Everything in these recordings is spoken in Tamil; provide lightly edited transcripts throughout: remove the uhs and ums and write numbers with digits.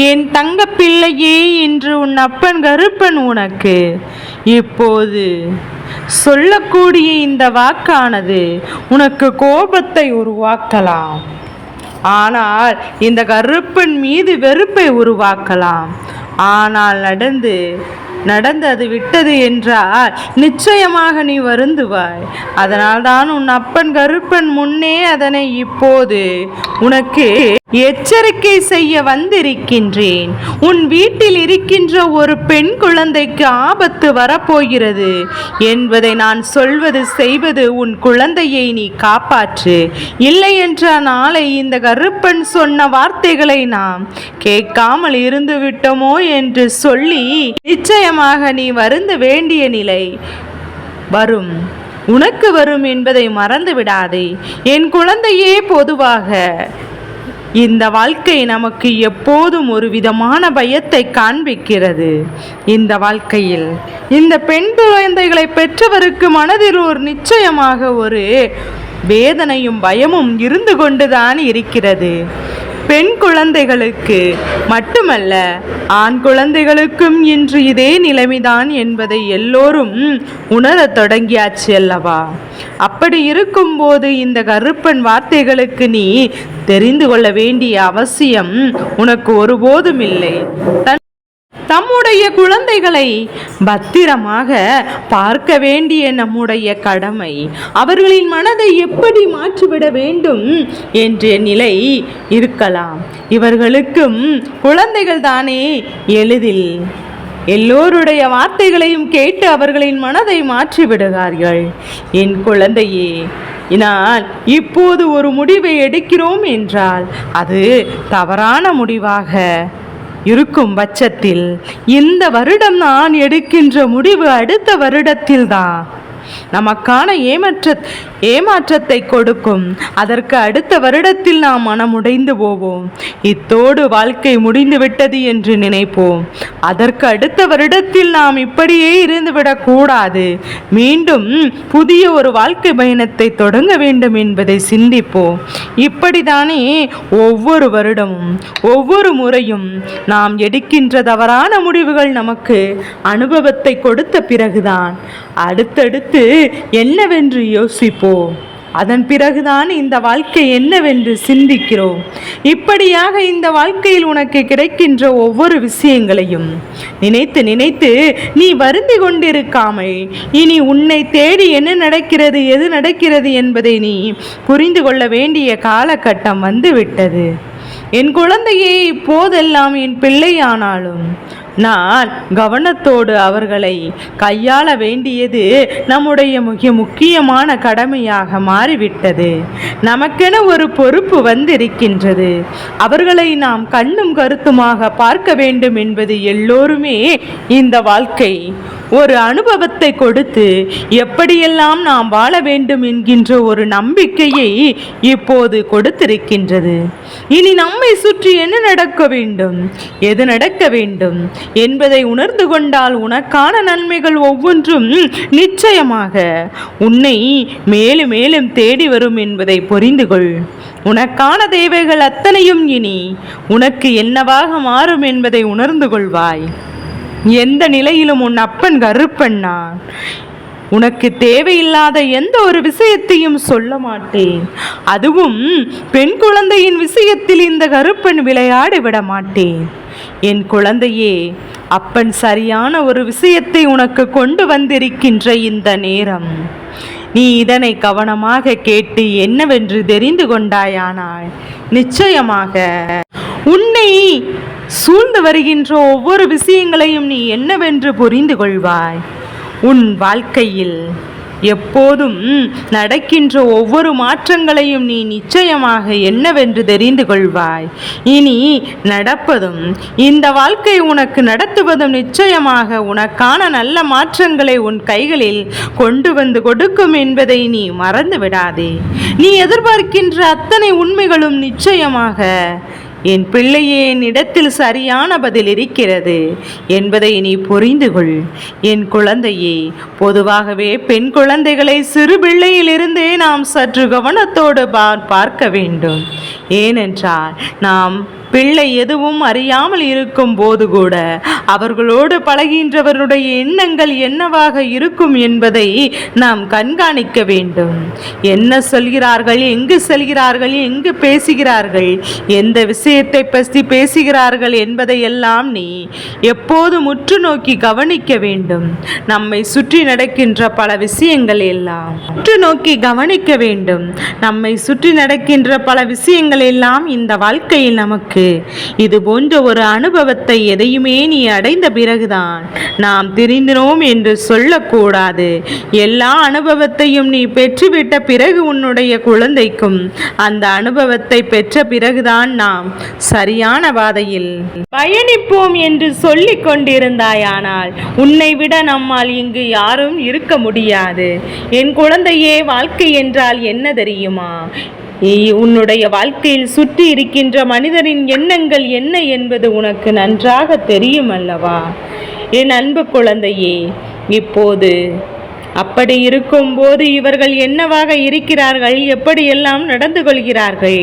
என் தங்க பிள்ளையே, இன்று உன் அப்பன் கருப்பன் உனக்கு இப்போது சொல்லக்கூடிய இந்த வாக்கானது உனக்கு கோபத்தை உருவாக்கலாம். ஆனால் இந்த கருப்பன் மீது வெறுப்பை உருவாக்கலாம். ஆனால் நடந்தது விட்டது என்றால் நிச்சயமாக நீ வருந்துவாய். அதனால்தான் உன் அப்பன் கருப்பன் முன்னே அதனை இப்போது உனக்கு எச்சரிக்கை செய்ய வந்திருக்கின்றேன். உன் வீட்டில் இருக்கின்ற ஒரு பெண் குழந்தைக்கு ஆபத்து வரப்போகிறது என்பதை நான் சொல்வது செய்வது உன் குழந்தையை நீ காப்பாற்று. இல்லை என்ற நாளை இந்த கருப்பன் சொன்ன வார்த்தைகளை நாம் கேட்காமல் இருந்து விட்டோமோ என்று சொல்லி நிச்சயமாக நீ வருந்த வேண்டிய நிலை உனக்கு வரும் என்பதை மறந்து விடாதே என் குழந்தையே. பொதுவாக இந்த வாழ்க்கை நமக்கு எப்போதும் ஒரு விதமான பயத்தை காண்பிக்கிறது. இந்த வாழ்க்கையில் இந்த பெண் குழந்தைகளை பெற்றவருக்கு மனதில் நிச்சயமாக ஒரு வேதனையும் பயமும் இருந்து கொண்டுதான் இருக்கிறது. பெண் குழந்தைகளுக்கு மட்டுமல்ல, ஆண் குழந்தைகளுக்கும் இன்று இதே நிலைமைதான் என்பதை எல்லோரும் உணரத் தொடங்கியாச்சு அல்லவா? அப்படி இருக்கும்போது இந்த கருப்பன் வார்த்தைகளுக்கு நீ தெரிந்து கொள்ள வேண்டிய அவசியம் உனக்கு ஒருபோதும் இல்லை. தம்முடைய குழந்தைகளை பத்திரமாக பார்க்க வேண்டிய நம்முடைய கடமை. அவர்களின் மனதை எப்படி மாற்றிவிட வேண்டும் என்ற நிலை இருக்கலாம். இவர்களுக்கும் குழந்தைகள் தானே, எளிதில் எல்லோருடைய வார்த்தைகளையும் கேட்டு அவர்களின் மனதை மாற்றிவிடுகிறார்கள். என் குழந்தையே, நான் இப்போது ஒரு முடிவை எடுக்கிறோம் என்றால் அது தவறான முடிவாக இருக்கும் பட்சத்தில் இந்த வருடம் நான் எடுக்கின்ற முடிவு அடுத்த வருடத்தில்தான் நமக்கான ஏமாற்றத்தை கொடுக்கும். அதற்கு அடுத்த வருடத்தில் நாம் மனமுடைந்து போவோம். இத்தோடு வாழ்க்கை முடிந்து விட்டது என்று நினைப்போம். அதற்கு அடுத்த வருடத்தில் நாம் இப்படியே இருந்துவிடக் கூடாது. மீண்டும் புதிய ஒரு வாழ்க்கை பயணத்தை தொடங்க வேண்டும் என்பதை சிந்திப்போம். இப்படித்தானே ஒவ்வொரு வருடமும் ஒவ்வொரு முறையும் நாம் எடுக்கின்ற தவறான முடிவுகள் நமக்கு அனுபவத்தை கொடுத்த பிறகுதான் அடுத்தடுத்து என்னவென்று யோசிப்போம். அதன் பிறகுதான் இந்த வாழ்க்கை என்னவென்று சிந்திக்கிறோம். இப்படியாக இந்த வாழ்க்கையில் உனக்கு கிடைக்கின்ற ஒவ்வொரு விஷயங்களையும் நினைத்து நினைத்து நீ வருந்தி கொண்டிருக்காமல் இனி உன்னை தேடி என்ன நடக்கிறது, எது நடக்கிறது என்பதை நீ புரிந்து கொள்ள வேண்டிய காலகட்டம் வந்துவிட்டது. என் குழந்தையே, இப்போதெல்லாம் என் பிள்ளையானாலும் நான் கவனத்தோடு அவர்களை கையாள வேண்டியது நம்முடைய மிக முக்கியமான கடமையாக மாறிவிட்டது. நமக்கென ஒரு பொறுப்பு வந்திருக்கின்றது. அவர்களை நாம் கண்ணும் கருத்துமாக பார்க்க வேண்டும் என்பது எல்லோருமே இந்த வாழ்க்கை ஒரு அனுபவத்தை கொடுத்து எப்படியெல்லாம் நாம் வாழ வேண்டும் என்கின்ற ஒரு நம்பிக்கையை இப்போது கொடுத்திருக்கின்றது. இனி நம்மை சுற்றி என்ன நடக்க வேண்டும், எது நடக்க வேண்டும் என்பதை உணர்ந்து கொண்டால் உனக்கான நன்மைகள் ஒவ்வொன்றும் நிச்சயமாக உன்னை மேலும் மேலும் தேடி வரும் என்பதை புரிந்து கொள். உனக்கான தேவைகள் அத்தனையும் இனி உனக்கு என்னவாக மாறும் என்பதை உணர்ந்து கொள்வாய். எந்த நிலையிலும் உன் அப்பன் கருப்பன் நான். உனக்கு தேவையில்லாத எந்த ஒரு விஷயத்தையும் சொல்ல மாட்டேன். அதுவும் பெண் குழந்தையின் விஷயத்தில் இந்த கருப்பன் விளையாடி விட மாட்டேன். என் குழந்தையே, அப்பன் சரியான ஒரு விஷயத்தை உனக்கு கொண்டு வந்திருக்கின்ற இந்த நேரம் நீ இதனை கவனமாக கேட்டு என்னவென்று தெரிந்து கொண்டாயானால் நிச்சயமாக உன்னை சூழ்ந்து வருகின்ற ஒவ்வொரு விஷயங்களையும் நீ என்னவென்று புரிந்து கொள்வாய். உன் வாழ்க்கையில் எப்போதும் நடக்கின்ற ஒவ்வொரு மாற்றங்களையும் நீ நிச்சயமாக என்னவென்று தெரிந்து கொள்வாய். இனி நடப்பதும் இந்த வாழ்க்கை உனக்கு நடத்துவதும் நிச்சயமாக உனக்கான நல்ல மாற்றங்களை உன் கைகளில் கொண்டு வந்து கொடுக்கும் என்பதை நீ மறந்து விடாதே. நீ எதிர்பார்க்கின்ற அத்தனை உண்மைகளும் நிச்சயமாக என் பிள்ளையே, என்னிடத்தில் சரியான பதில் இருக்கிறது என்பதை நீ புரிந்து கொள். என் குழந்தையே, பொதுவாகவே பெண் குழந்தைகளை சிறு பிள்ளையிலிருந்தே நாம் சற்று கவனத்தோடு பார்க்க வேண்டும். ஏனென்றால் நாம் பிள்ளை எதுவும் அறியாமல் இருக்கும் போது கூட அவர்களோடு பழகின்றவருடைய எண்ணங்கள் என்னவாக இருக்கும் என்பதை நாம் கண்காணிக்க வேண்டும். என்ன சொல்கிறார்கள், எங்கு செல்கிறார்கள், எங்கு பேசுகிறார்கள், எந்த விஷயத்தை பற்றி பேசுகிறார்கள் என்பதையெல்லாம் நீ எப்போது முற்று நோக்கி கவனிக்க வேண்டும். நம்மை சுற்றி நடக்கின்ற பல விஷயங்கள் எல்லாம் முற்று நோக்கி கவனிக்க வேண்டும். நம்மை சுற்றி நடக்கின்ற பல விஷயங்கள் எல்லாம் இந்த வாழ்க்கையில் நமக்கு இது போன்ற ஒரு அனுபவத்தை எதையுமே நீ அடைந்த பிறகுதான் நாம் தெரிந்தினோம் என்று சொல்லக்கூடாது. எல்லா அனுபவத்தையும் நீ பெற்றுவிட்ட பிறகு உன்னுடைய குழந்தைக்கும் அந்த அனுபவத்தை பெற்ற பிறகுதான் நாம் சரியான பாதையில் பயணிப்போம் என்று சொல்லிக் கொண்டிருந்தாயானால் உன்னை விட நம்மால் இங்கு யாரும் இருக்க முடியாது. என் குழந்தையே, வாழ்க்கை என்றால் என்ன தெரியுமா? உன்னுடைய வாழ்க்கையில் சுற்றி இருக்கின்ற மனிதரின் எண்ணங்கள் என்ன என்பது உனக்கு நன்றாக தெரியும் அல்லவா? என் அன்பு குழந்தையே, இப்போது அப்படி இருக்கும்போது இவர்கள் என்னவாக இருக்கிறார்கள், எப்படியெல்லாம் நடந்து கொள்கிறார்கள்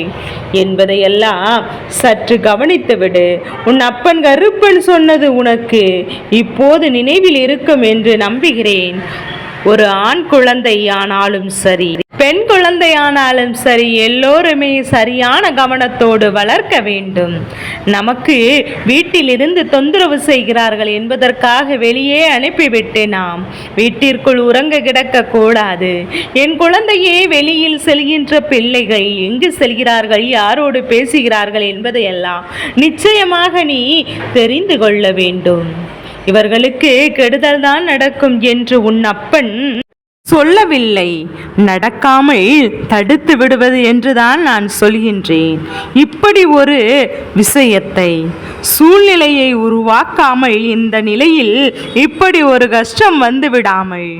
என்பதையெல்லாம் சற்று கவனித்துவிடு. உன் அப்பன் கருப்பன் சொன்னது உனக்கு இப்போது நினைவில் இருக்கும் என்று நம்புகிறேன். ஒரு ஆண் குழந்தையானாலும் சரி, பெண் குழந்தையானாலும் சரி, எல்லோருமே சரியான கவனத்தோடு வளர்க்க வேண்டும். நமக்கு வீட்டிலிருந்து தொந்தரவு செய்கிறார்கள் என்பதற்காக வெளியே அனுப்பிவிட்டு நாம் வீட்டிற்குள் உறங்க கிடக்க கூடாது. என் குழந்தையே, வெளியில் செல்கின்ற பிள்ளைகள் எங்கு செல்கிறார்கள், யாரோடு பேசுகிறார்கள் என்பதையெல்லாம் நிச்சயமாக நீ தெரிந்து கொள்ள வேண்டும். இவர்களுக்கு கெடுதல் தான் நடக்கும் என்று உன் அப்பன் சொல்லவில்லை, நடக்காமல் தடுத்து விடுவது என்றுதான் நான் சொல்கின்றேன். இப்படி ஒரு விஷயத்தை, சூழ்நிலையை உருவாக்காமல், இந்த நிலையில் இப்படி ஒரு கஷ்டம் வந்து விடாமல்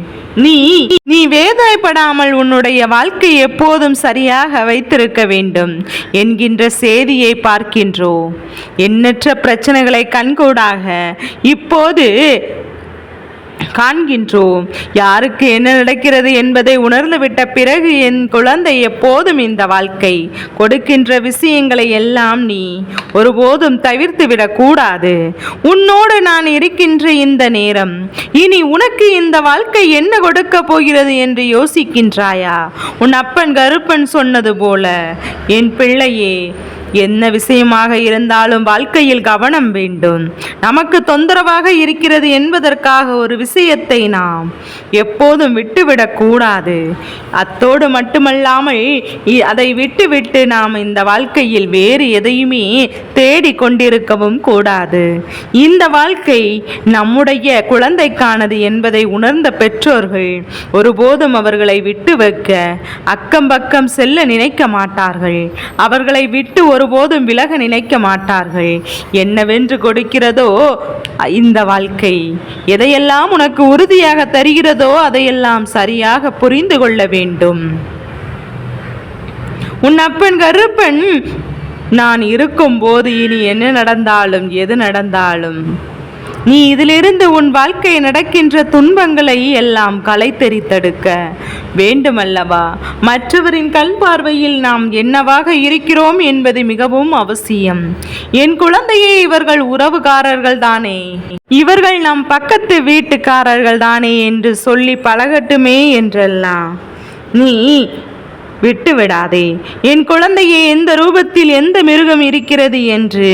நீ வேதனைப்படாமல் உன்னுடைய வாழ்க்கை எப்போதும் சரியாக வைத்திருக்க வேண்டும் என்கின்ற செய்தியை பார்க்கின்றோம். எண்ணற்ற பிரச்சனைகளை கண்கூடாக இப்போது காண்கின்றோம். யாருக்கு என்ன நடக்கிறது என்பதை உணர்ந்துவிட்ட பிறகு என் குழந்தை, எப்போதும் இந்த வாழ்க்கை கொடுக்கின்ற விஷயங்களை எல்லாம் நீ ஒருபோதும் தவிர்த்து விடக்கூடாது. உன்னோடு நான் இருக்கின்ற இந்த நேரம் இனி உனக்கு இந்த வாழ்க்கை என்ன கொடுக்க போகிறது என்று யோசிக்கின்றாயா? உன் அப்பன் கருப்பன் சொன்னது போல, என் பிள்ளையே, என்ன விஷயமாக இருந்தாலும் வாழ்க்கையில் கவனம் வேண்டும். நமக்கு தொந்தரவாக இருக்கிறது என்பதற்காக ஒரு விஷயத்தை நாம் எப்போதும் விட்டுவிடக் கூடாது. அத்தோடு மட்டுமல்லாமல் அதை விட்டுவிட்டு நாம் இந்த வாழ்க்கையில் வேறு எதையுமே தேடிக் கொண்டிருக்கவும் கூடாது. இந்த வாழ்க்கை நம்முடைய குழந்தைக்கானது என்பதை உணர்ந்த பெற்றோர்கள் ஒருபோதும் அவர்களை விட்டு வைக்க அக்கம் பக்கம் செல்ல நினைக்க மாட்டார்கள். அவர்களை விட்டு ஒருபோதும் விலக நினைக்க மாட்டார்கள். என்னவென்று கொடுக்கிறதோ இந்த வாழ்க்கை, எதையெல்லாம் உனக்கு உறுதியாக தருகிறதோ அதையெல்லாம் சரியாக புரிந்து கொள்ள வேண்டும். உன் அப்பன் கருப்பன் நான் இருக்கும்போது இனி என்ன நடந்தாலும் எது நடந்தாலும் நீ இதிலிருந்து உன் வாழ்க்கை நடக்கின்ற துன்பங்களை எல்லாம் களைத்தெறித்தெடுக்க வேண்டுமல்லவா? மற்றவரின் கண் பார்வையில் நாம் என்னவாக இருக்கிறோம் என்பது மிகவும் அவசியம். என் குழந்தையே, இவர்கள் உறவுகாரர்கள் தானே, இவர்கள் நம் பக்கத்து வீட்டுக்காரர்கள் தானே என்று சொல்லி பழகட்டுமே என்றெல்லாம் நீ விட்டு விடாதே. என் குழந்தையே, எந்த ரூபத்தில் எந்த மிருகம் இருக்கிறது என்று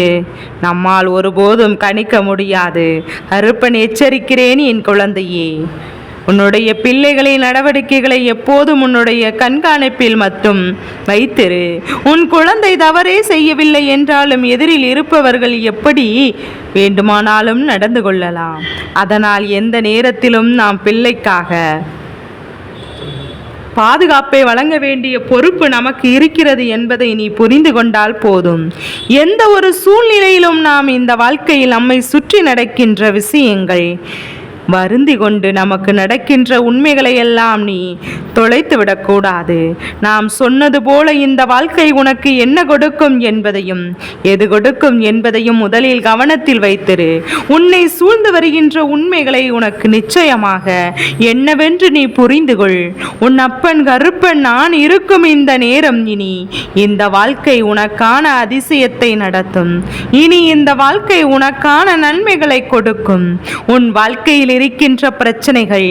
நம்மால் ஒருபோதும் கணிக்க முடியாது. கருப்பன் எச்சரிக்கிறேன் என் குழந்தையே. உன்னுடைய பிள்ளைகளின் நடவடிக்கைகளை எப்போதும் உன்னுடைய கண்காணிப்பில் மட்டும் வைத்திரு. உன் குழந்தை தவறே செய்யவில்லை என்றாலும் எதிரில் இருப்பவர்கள் எப்படி வேண்டுமானாலும் நடந்து கொள்ளலாம். அதனால் எந்த நேரத்திலும் நாம் பிள்ளைக்காக பாதுகாப்பை வழங்க வேண்டிய பொறுப்பு நமக்கு இருக்கிறது என்பதை நீ புரிந்து கொண்டால் போதும். எந்த ஒரு சூழ்நிலையிலும் நாம் இந்த வாழ்க்கையில் நம்மை சுற்றி நடக்கின்ற விஷயங்கள் வருந்தி கொண்டு நமக்கு நடக்கின்ற உண்மைகளை எல்லாம் நீ தொலைத்து விடக்கூடாது. நாம் சொன்னது போல இந்த வாழ்க்கை உனக்கு என்ன கொடுக்கும் என்பதையும் எது கொடுக்கும் என்பதையும் முதலில் கவனத்தில் வைத்திரு. உன்னை சூழ்ந்து வருகின்ற உண்மைகளை உனக்கு நிச்சயமாக என்னவென்று நீ புரிந்து கொள். உன் அப்பன் கருப்பன் நான் இருக்கும் இந்த நேரம் இனி இந்த வாழ்க்கை உனக்கான அதிசயத்தை நடத்தும். இனி இந்த வாழ்க்கை உனக்கான நன்மைகளை கொடுக்கும். உன் வாழ்க்கையில் இருக்கின்ற பிரச்சனைகள்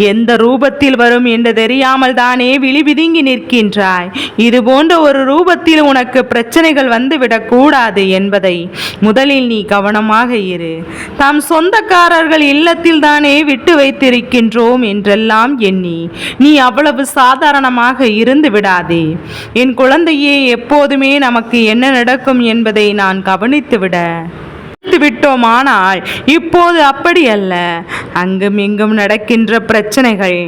எந்த ரூபத்தில் வரும் என்று தெரியாமல் தானே விழிபிதுங்கி நிற்கின்றாய். இது போன்ற ஒரு ரூபத்தில் உனக்கு பிரச்சனைகள் வந்துவிடக் கூடாது என்பதை முதலில் நீ கவனமாக இரு. தாம் சொந்தக்காரர்கள் இல்லத்தில் தானே விட்டு வைத்திருக்கின்றோம் என்றெல்லாம் எண்ணி நீ அவ்வளவு சாதாரணமாக இருந்து விடாதே. என் குழந்தையே, எப்போதுமே நமக்கு என்ன நடக்கும் என்பதை நான் கவனித்துவிட விட்டோமானால் இப்போது அப்படி அல்ல. அங்கும் இங்கும் நடக்கின்ற பிரச்சனைகள்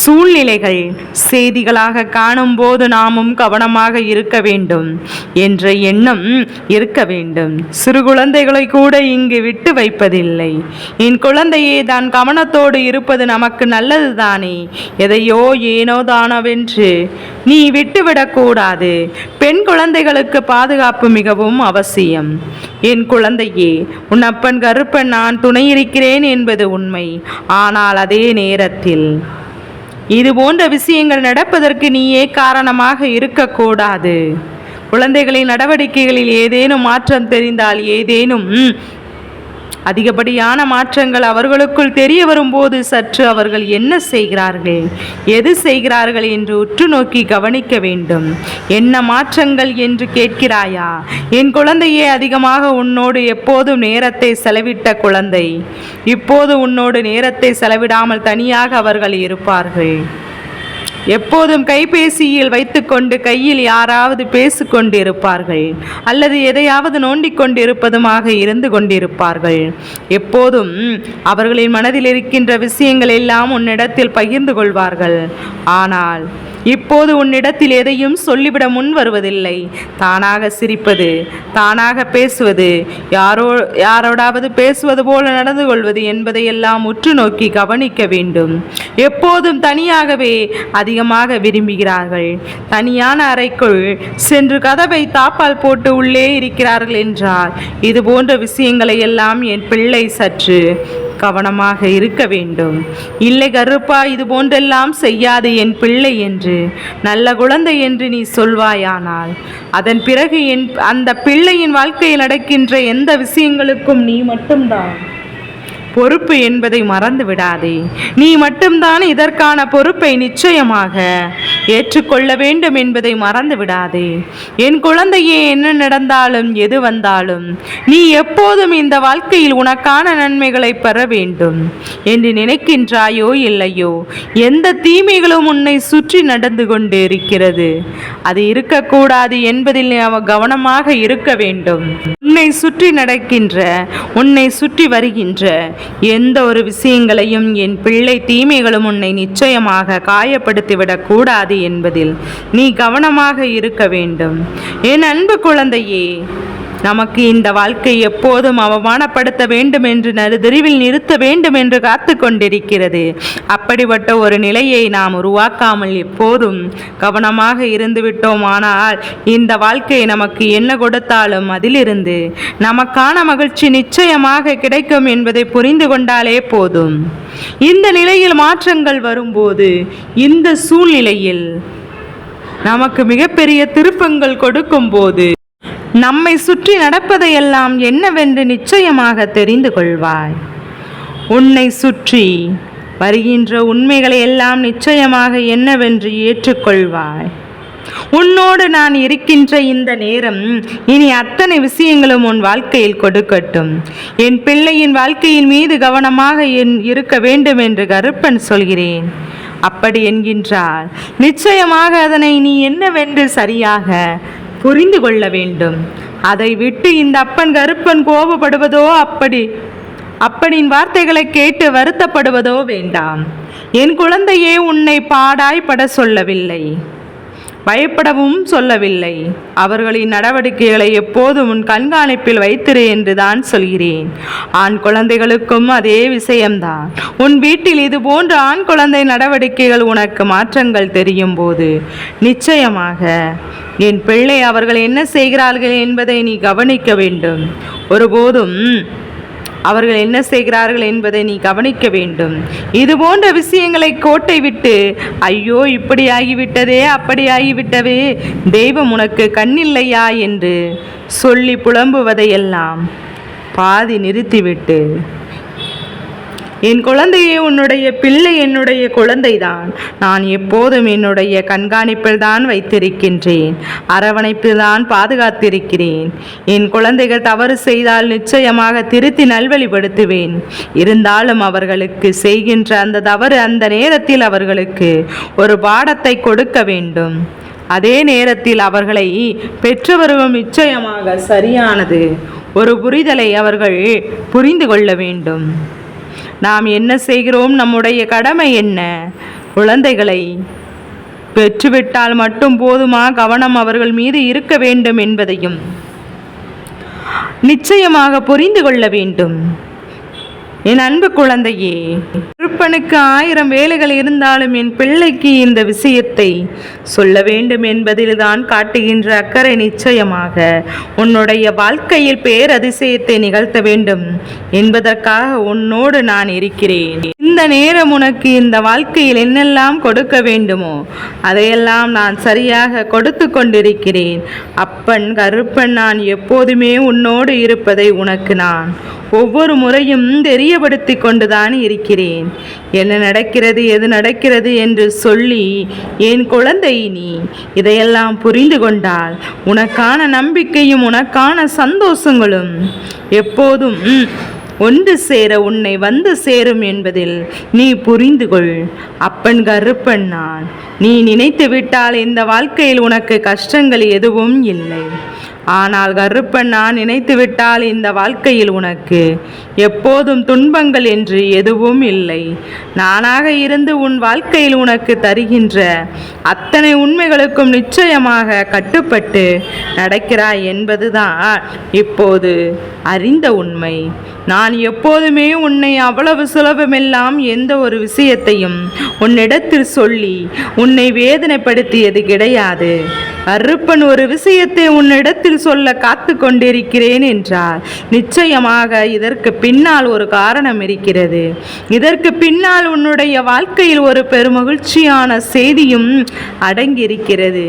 சூழ்நிலைகள் செய்திகளாக காணும் போது நாமும் கவனமாக இருக்க வேண்டும் என்ற எண்ணம் இருக்க வேண்டும். சிறு குழந்தைகளை கூட இங்கு விட்டு வைப்பதில்லை. என் குழந்தையே, தான் கவனத்தோடு இருப்பது நமக்கு நல்லது தானே. எதையோ ஏனோ தானவென்று நீ விட்டுவிடக்கூடாது. பெண் குழந்தைகளுக்கு பாதுகாப்பு மிகவும் அவசியம். என் குழந்தையே, உன் அப்பன் கருப்பன் நான் துணை இருக்கிறேன் என்பது உண்மை. ஆனால் அதே நேரத்தில் இது போன்ற விஷயங்கள் நடப்பதற்கு நீயே காரணமாக இருக்கக்கூடாது. குழந்தைகளின் நடவடிக்கைகளில் ஏதேனும் மாற்றம் தெரிந்தால், ஏதேனும் அதிகப்படியான மாற்றங்கள் அவர்களுக்குள் தெரிய வரும்போது சற்று அவர்கள் என்ன செய்கிறார்கள், எது செய்கிறார்கள் என்று உற்று நோக்கி கவனிக்க வேண்டும். என்ன மாற்றங்கள் என்று கேட்கிறாயா? என் குழந்தையே, அதிகமாக உன்னோடு எப்போதும் நேரத்தை செலவிட்ட குழந்தை இப்போது உன்னோடு நேரத்தை செலவிடாமல் தனியாக அவர்கள் இருப்பார்கள். எப்போதும் கைபேசியில் வைத்துக்கொண்டு கையில் யாராவது பேசிக்கொண்டு இருப்பார்கள், அல்லது எதையாவது நோண்டிக் கொண்டிருப்பதுமாக இருந்து கொண்டிருப்பார்கள். எப்போதும் அவர்களின் மனதில் இருக்கின்ற விஷயங்கள் எல்லாம் உன்னிடத்தில் பகிர்ந்து கொள்வார்கள். ஆனால் இப்போது உன்னிடத்தில் எதையும் சொல்லிவிட முன் வருவதில்லை. தானாக சிரிப்பது, தானாக பேசுவது, யாரோடாவது பேசுவது போல நடந்து கொள்வது என்பதையெல்லாம் உற்று நோக்கி கவனிக்க வேண்டும். எப்போதும் தனியாகவே அதிகமாக விரும்புகிறார்கள். தனியான அறைக்குள் சென்று கதவை தாப்பால் போட்டு உள்ளே இருக்கிறார்கள் என்றால் இது போன்ற விஷயங்களை எல்லாம் என் பிள்ளை சற்று கவனமாக இருக்க வேண்டும். இல்லை கருப்பா, இது போன்றெல்லாம் செய்யாது என் பிள்ளை என்று நல்ல குழந்தை என்று நீ சொல்வாயானால் அதன் பிறகு அந்த பிள்ளையின் வாழ்க்கையில் நடக்கின்ற எந்த விஷயங்களுக்கும் நீ மட்டும்தான் பொறுப்பு என்பதை மறந்து விடாதே. நீ மட்டும்தான் இதற்கான பொறுப்பை நிச்சயமாக ஏற்றுக்கொள்ள வேண்டும் என்பதை மறந்து விடாதே. என் குழந்தையே, என்ன நடந்தாலும் எது வந்தாலும் நீ எப்போதும் இந்த வாழ்க்கையில் உனக்கான நன்மைகளை பெற வேண்டும் என்று நினைக்கின்றாயோ இல்லையோ, எந்த தீமைகளும் உன்னை சுற்றி நடந்து கொண்டு இருக்கிறது. அது இருக்கக்கூடாது என்பதில் கவனமாக இருக்க வேண்டும். உன்னை சுற்றி நடக்கின்ற, உன்னை சுற்றி வருகின்ற எந்த ஒரு விஷயங்களையும் என் பிள்ளை தீமைகளும் உன்னை நிச்சயமாக காயப்படுத்திவிடக் கூடாது என்பதில் நீ கவனமாக இருக்க வேண்டும். என் அன்பு குழந்தையே, நமக்கு இந்த வாழ்க்கை எப்போதும் அவமானப்படுத்த வேண்டும் என்று நடுதெருவில் நிறுத்த வேண்டும் என்று காத்து கொண்டிருக்கிறது. அப்படிப்பட்ட ஒரு நிலையை நாம் உருவாக்காமல் எப்போதும் கவனமாக இருந்துவிட்டோம். ஆனால் இந்த வாழ்க்கை நமக்கு என்ன கொடுத்தாலும் அதிலிருந்து நமக்கான மகிழ்ச்சி நிச்சயமாக கிடைக்கும் என்பதை புரிந்து கொண்டாலே போதும். இந்த நிலையில் மாற்றங்கள் வரும்போது, இந்த சூழ்நிலையில் நமக்கு மிகப்பெரிய திருப்பங்கள் கொடுக்கும் போது நம்மை சுற்றி நடப்பதையெல்லாம் என்னவென்று நிச்சயமாக தெரிந்து கொள்வாய். உன்னை சுற்றி வருகின்ற உண்மைகளை எல்லாம் நிச்சயமாக என்னவென்று ஏற்றுக்கொள்வாய். உன்னோடு நான் இருக்கின்ற இந்த நேரம் இனி அத்தனை விஷயங்களும் உன் வாழ்க்கையில் கொடுக்கட்டும். என் பிள்ளையின் வாழ்க்கையின் மீது கவனமாக இருக்க வேண்டும் என்று கருப்பன் சொல்கிறேன். அப்படி என்கின்றால் நிச்சயமாக அதனை நீ என்னவென்று சரியாக புரிந்து கொள்ள வேண்டும். அதை விட்டு இந்த அப்பன் கருப்பன் கோபப்படுவதோ, அப்படின் வார்த்தைகளை கேட்டு வருத்தப்படுவதோ வேண்டாம். என் குழந்தையே, உன்னை பாடாய்பட சொல்லவில்லை. பயப்படவும் சொல்லவில்லை. அவர்களின் நடவடிக்கைகளை எப்போதும் உன் கண்காணிப்பில் வைத்திரு என்றுதான் சொல்கிறேன். ஆண் குழந்தைகளுக்கும் அதே விஷயம்தான். உன் வீட்டில் இது போன்ற ஆண் குழந்தை நடவடிக்கைகள் உனக்கு மாற்றங்கள் தெரியும் போது நிச்சயமாக என் பிள்ளை அவர்கள் என்ன செய்கிறார்கள் என்பதை நீ கவனிக்க வேண்டும். ஒருபோதும் அவர்கள் என்ன செய்கிறார்கள் என்பதை நீ கவனிக்க வேண்டும். இது போன்ற விஷயங்களை கோட்டை விட்டு ஐயோ இப்படி ஆகிவிட்டதே அப்படி ஆகிவிட்டவே தெய்வம் உனக்கு கண்ணில்லையா என்று சொல்லி புலம்புவதையெல்லாம் பாதி நிறுத்திவிட்டு, என் குழந்தையே, உன்னுடைய பிள்ளை என்னுடைய குழந்தைதான். நான் எப்போதும் என்னுடைய கண்காணிப்பில் தான் வைத்திருக்கின்றேன், அரவணைப்பில் தான் பாதுகாத்திருக்கிறேன். என் குழந்தைகள் தவறு செய்தால் நிச்சயமாக திருத்தி நல்வழிப்படுத்துவேன். இருந்தாலும் அவர்களுக்கு செய்கின்ற அந்த தவறு அந்த நேரத்தில் அவர்களுக்கு ஒரு பாடத்தை கொடுக்க வேண்டும். அதே நேரத்தில் அவர்களை பெற்றவர்களும் நிச்சயமாக சரியானது ஒரு புரிதலை அவர்கள் புரிந்து கொள்ள வேண்டும். நாம் என்ன செய்கிறோம், நம்முடைய கடமை என்ன? குழந்தைகளை பெற்றுவிட்டால் மட்டும் போதுமா? கவனம் அவர்கள் மீது இருக்க வேண்டும் என்பதையும் நிச்சயமாக புரிந்து கொள்ள வேண்டும். என் அன்பு குழந்தையே, கருப்பனுக்கு 1000 வேலைகள் இருந்தாலும் என் பிள்ளைக்கு இந்த விஷயத்தை சொல்ல வேண்டும் என்பதில் தான் காட்டுகின்ற அக்கறை நிச்சயமாக உன்னுடைய வாழ்க்கையில் பேரதிசயத்தை நிகழ்த்த வேண்டும் என்பதற்காக உன்னோடு நான் இருக்கிறேன். இந்த நேரம் உனக்கு இந்த வாழ்க்கையில் என்னெல்லாம் கொடுக்க வேண்டுமோ அதையெல்லாம் நான் சரியாக கொடுத்து கொண்டிருக்கிறேன். அப்பன் கருப்பன் நான் எப்போதுமே உன்னோடு இருப்பதை உனக்கு நான் ஒவ்வொரு முறையும் தெரியப்படுத்தி கொண்டுதான் இருக்கிறேன். என்ன நடக்கிறது, எது நடக்கிறது என்று சொல்லி என் குழந்தை நீ இதையெல்லாம் புரிந்து கொண்டால் உனக்கான நம்பிக்கையும் உனக்கான சந்தோஷங்களும் எப்போதும் ஒன்று சேர உன்னை வந்து சேரும் என்பதில் நீ புரிந்து கொள். அப்பன் கருப்பன் நான். நீ நினைத்து விட்டால் இந்த வாழ்க்கையில் உனக்கு கஷ்டங்கள் எதுவும் இல்லை. ஆனால் கருப்பன் நான் நினைத்து விட்டால் இந்த வாழ்க்கையில் உனக்கு எப்போதும் துன்பங்கள் என்று எதுவும் இல்லை. நானாக இருந்து உன் வாழ்க்கையில் உனக்கு தருகின்ற அத்தனை உண்மைகளுக்கும் நிச்சயமாக கட்டுப்பட்டு நடக்கிறாய் என்பதுதான் இப்போது அறிந்த உண்மை. நான் எப்போதுமே உன்னை அவ்வளவு சுலபமெல்லாம் எந்த ஒரு விஷயத்தையும் உன்னிடத்தில் சொல்லி உன்னை வேதனைப்படுத்தியது கிடையாது. கருப்பன் ஒரு விஷயத்தை உன்னிடத்தில் சொல்ல காத்து கொண்டிருக்கிறேன் என்றால் நிச்சயமாக இதற்கு பின்னால் ஒரு காரணம் இருக்கிறது. இதற்கு பின்னால் உன்னுடைய வாழ்க்கையில் ஒரு பெருமகிழ்ச்சியான செய்தியும் அடங்கியிருக்கிறது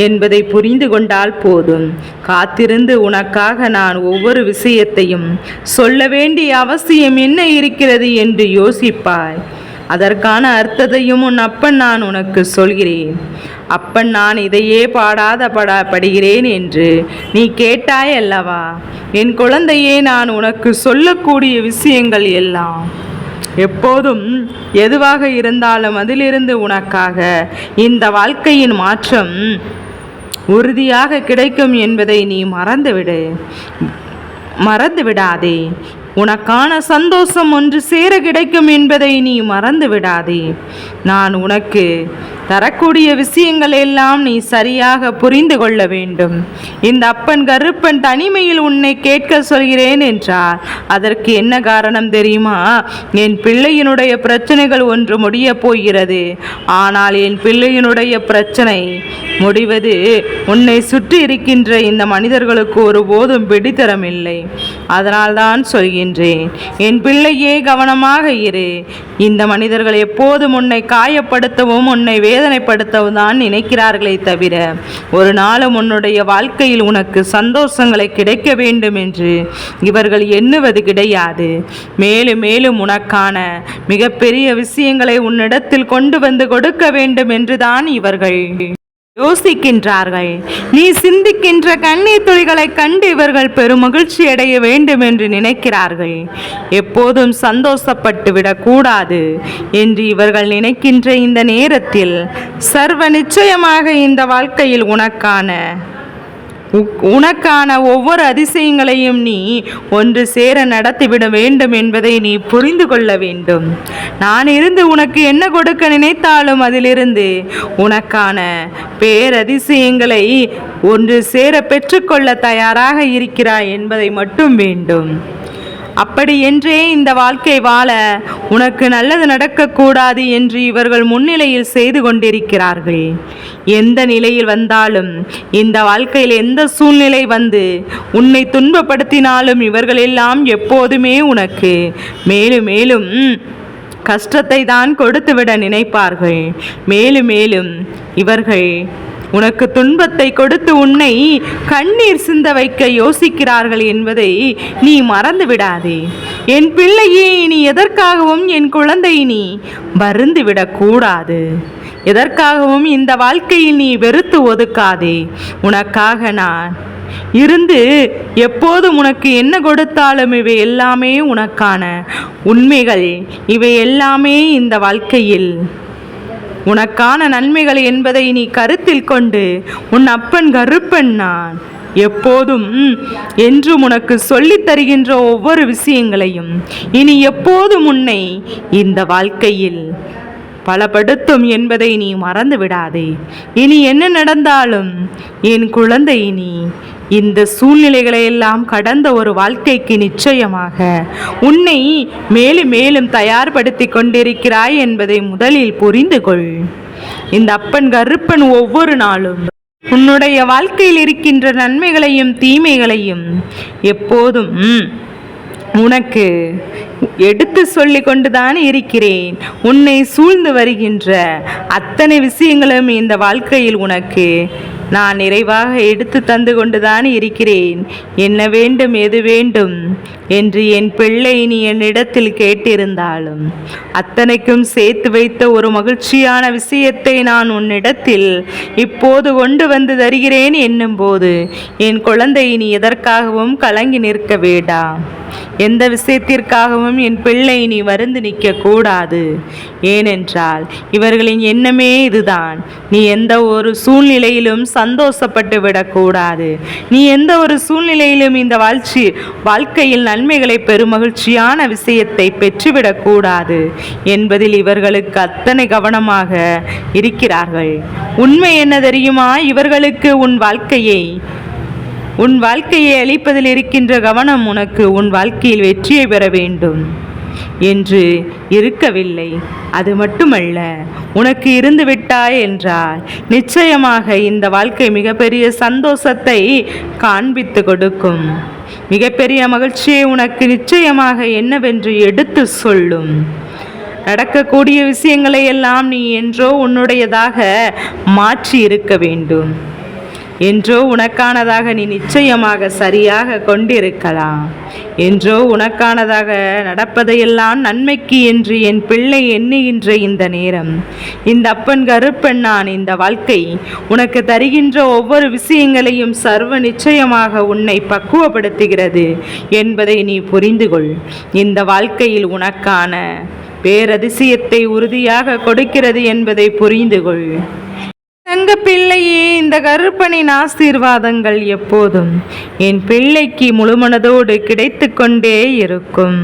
என்பதை புரிந்து கொண்டால் போதும். காத்திருந்து உனக்காக நான் ஒவ்வொரு விஷயத்தையும் சொல்ல வேண்டிய அவசியம் என்ன இருக்கிறது என்று யோசிப்பாய். அதற்கான அர்த்தத்தையும் உன் அப்பன் நான் உனக்கு சொல்கிறேன். அப்பன் நான் இதையே படுகிறேன் என்று நீ கேட்டாய் அல்லவா? என் குழந்தையே, நான் உனக்கு சொல்லக்கூடிய விஷயங்கள் எல்லாம் எப்போதும் எதுவாக இருந்தாலும் அதிலிருந்து உனக்காக இந்த வாழ்க்கையின் மாற்றம் உறுதியாக கிடைக்கும் என்பதை நீ மறந்து விடாதே. உனக்கான சந்தோஷம் ஒன்று சேர கிடைக்கும் என்பதை நீ மறந்து விடாதே. நான் உனக்கு தரக்கூடிய விஷயங்கள் எல்லாம் நீ சரியாக புரிந்து கொள்ள வேண்டும். இந்த அப்பன் கருப்பன் தனிமையில் உன்னை கேட்க சொல்கிறேன் என்றால் அதற்கு என்ன காரணம் தெரியுமா? என் பிள்ளையினுடைய பிரச்சனைகள் ஒன்று முடிய போகிறது. ஆனால் என் பிள்ளையினுடைய பிரச்சனை முடிவது உன்னை சுற்றி இருக்கின்ற இந்த மனிதர்களுக்கு ஒருபோதும் பிடித்தரமில்லை. அதனால்தான் சொல்கின்றேன், என் பிள்ளையே கவனமாக இரு. இந்த மனிதர்கள் எப்போதும் உன்னை காயப்படுத்தவும் உன்னை வேதனைப்படுத்தவும் தான் நினைக்கிறார்களே தவிர ஒரு நாளும் உன்னுடைய வாழ்க்கையில் உனக்கு சந்தோஷங்களை கிடைக்க வேண்டும் என்று இவர்கள் எண்ணுவது கிடையாது. மேலும் மேலும் உனக்கான மிகப்பெரிய விஷயங்களை உன்னிடத்தில் கொண்டு வந்து கொடுக்க வேண்டும் என்றுதான் இவர்கள் யோசிக்கின்றார்கள். நீ சிந்திக்கின்ற கண்ணீர் துளிகளை கண்டு இவர்கள் பெருமகிழ்ச்சி அடைய வேண்டும் என்று நினைக்கிறார்கள். எப்போதும் சந்தோஷப்பட்டு விடக்கூடாது என்று இவர்கள் நினைக்கின்ற இந்த நேரத்தில் சர்வ நிச்சயமாக இந்த வாழ்க்கையில் உனக்கான உனக்கான ஒவ்வொரு அதிசயங்களையும் நீ ஒன்று சேர நடத்திவிட வேண்டும் என்பதை நீ புரிந்து கொள்ள வேண்டும். நான் இருந்து உனக்கு என்ன கொடுக்க நினைத்தாலும் அதிலிருந்து உனக்கான பேரதிசயங்களை ஒன்று சேர பெற்றுக்கொள்ள தயாராக இருக்கிறாய் என்பதை மட்டும் வேண்டும். அப்படி என்றே இந்த வாழ்க்கை வாழ உனக்கு நல்லது நடக்கக்கூடாது என்று இவர்கள் முன்னிலையில் செய்து கொண்டிருக்கிறார்கள். எந்த நிலையில் வந்தாலும், இந்த வாழ்க்கையில் எந்த சூழ்நிலை வந்து உன்னை துன்பப்படுத்தினாலும் இவர்கள் எல்லாம் எப்போதுமே உனக்கு மேலும் மேலும் கஷ்டத்தை தான் கொடுத்துவிட நினைப்பார்கள். மேலும் மேலும் இவர்கள் உனக்கு துன்பத்தை கொடுத்து உன்னை கண்ணீர் சிந்த வைக்க யோசிக்கிறார்கள் என்பதை நீ மறந்து விடாதே. என் பிள்ளையே, நீ எதற்காகவும் என் குழந்தை நீ வருந்து விடக்கூடாது. எதற்காகவும் இந்த வாழ்க்கையில் நீ வெறுத்து ஒதுக்காதே. உனக்காக நான் இருந்து எப்போதும் உனக்கு என்ன கொடுத்தாலும் இவை எல்லாமே உனக்கான உண்மைகள். இவை எல்லாமே இந்த வாழ்க்கையில் உனக்கான நன்மைகள் என்பதை நீ கருத்தில் கொண்டு உன் அப்பன் கருப்பன் நான் எப்போதும் என்றும் உனக்கு சொல்லித் தருகின்ற ஒவ்வொரு விஷயங்களையும் இனி எப்போதும் உன்னை இந்த வாழ்க்கையில் பலப்படுத்தும் என்பதை நீ மறந்து விடாதே. இனி என்ன நடந்தாலும் என் குழந்தை, நீ இந்த சூழ்நிலைகளை எல்லாம் கடந்த ஒரு வாழ்க்கைக்கு நிச்சயமாக உன்னை மேலும் மேலும் தயார்படுத்தி கொண்டிருக்கிறாய் என்பதை முதலில் புரிந்து கொள். இந்த அப்பன் கருப்பன் ஒவ்வொரு நாளும் உன்னுடைய வாழ்க்கையில் இருக்கின்ற நன்மைகளையும் தீமைகளையும் எப்போதும் உனக்கு எடுத்து சொல்லி கொண்டுதான் இருக்கிறேன். உன்னை சூழ்ந்து வருகின்ற அத்தனை விஷயங்களும் இந்த வாழ்க்கையில் உனக்கு நான் நிறைவாக எடுத்து தந்து கொண்டுதான் இருக்கிறேன். என்ன வேண்டும், எது வேண்டும் என்று என் பிள்ளை நீ என்னிடத்தில் கேட்டிருந்தாலும் அத்தனைக்கும் சேர்த்து வைத்த ஒரு மகிழ்ச்சியான விஷயத்தை நான் உன்னிடத்தில் இப்போது கொண்டு வந்து தருகிறேன் என்னும்போது என் குழந்தை, நீ எதற்காகவும் கலங்கி நிற்க வேண்டாம். எந்த விஷயத்திற்காகவும் என் பிள்ளை நீ வருந்து நிற்க கூடாது. ஏனென்றால் இவர்களின் எண்ணமே இதுதான். நீ எந்த ஒரு சூழ்நிலையிலும் சந்தோஷப்பட்டு விடக்கூடாது. நீ எந்த ஒரு சூழ்நிலையிலும் இந்த வாழ்க்கையில் நன்மைகளை பெருமகிழ்ச்சியான விஷயத்தை பெற்றுவிடக்கூடாது என்பதில் இவர்களுக்கு அத்தனை கவனமாக இருக்கிறார்கள். உண்மை என்ன தெரியுமா? இவர்களுக்கு உன் வாழ்க்கையை அளிப்பதில் இருக்கின்ற கவனம் உனக்கு உன் வாழ்க்கையில் வெற்றியை பெற வேண்டும் என்று இருக்கவில்லை. அது மட்டுமல்ல, உனக்கு இருந்து விட்டாய் என்றால் நிச்சயமாக இந்த வாழ்க்கை மிகப்பெரிய சந்தோஷத்தை காண்பித்து கொடுக்கும். மிகப்பெரிய மகிழ்ச்சியை உனக்கு நிச்சயமாக என்னவென்று எடுத்து சொல்லும். நடக்கக்கூடிய விஷயங்களை எல்லாம் நீ என்றோ உன்னுடையதாக மாற்றி இருக்க வேண்டும். என்றோ உனக்கானதாக நீ நிச்சயமாக சரியாக கொண்டிருக்கலாம். என்றோ உனக்கானதாக நடப்பதையெல்லாம் நன்மைக்கு என்று என் பிள்ளை எண்ணுகின்ற இந்த நேரம், இந்த அப்பன் கருப்பன் நான் இந்த வாழ்க்கை உனக்கு தருகின்ற ஒவ்வொரு விஷயங்களையும் சர்வ நிச்சயமாக உன்னை பக்குவப்படுத்துகிறது என்பதை நீ புரிந்து கொள். இந்த வாழ்க்கையில் உனக்கான பேரதிசயத்தை உறுதியாக கொடுக்கிறது என்பதை புரிந்து கொள். தங்க பிள்ளையே, இந்த கருப்பனின் ஆசீர்வாதங்கள் எப்போதும் என் பிள்ளைக்கு முழுமனதோடு கிடைத்து கொண்டே இருக்கும்.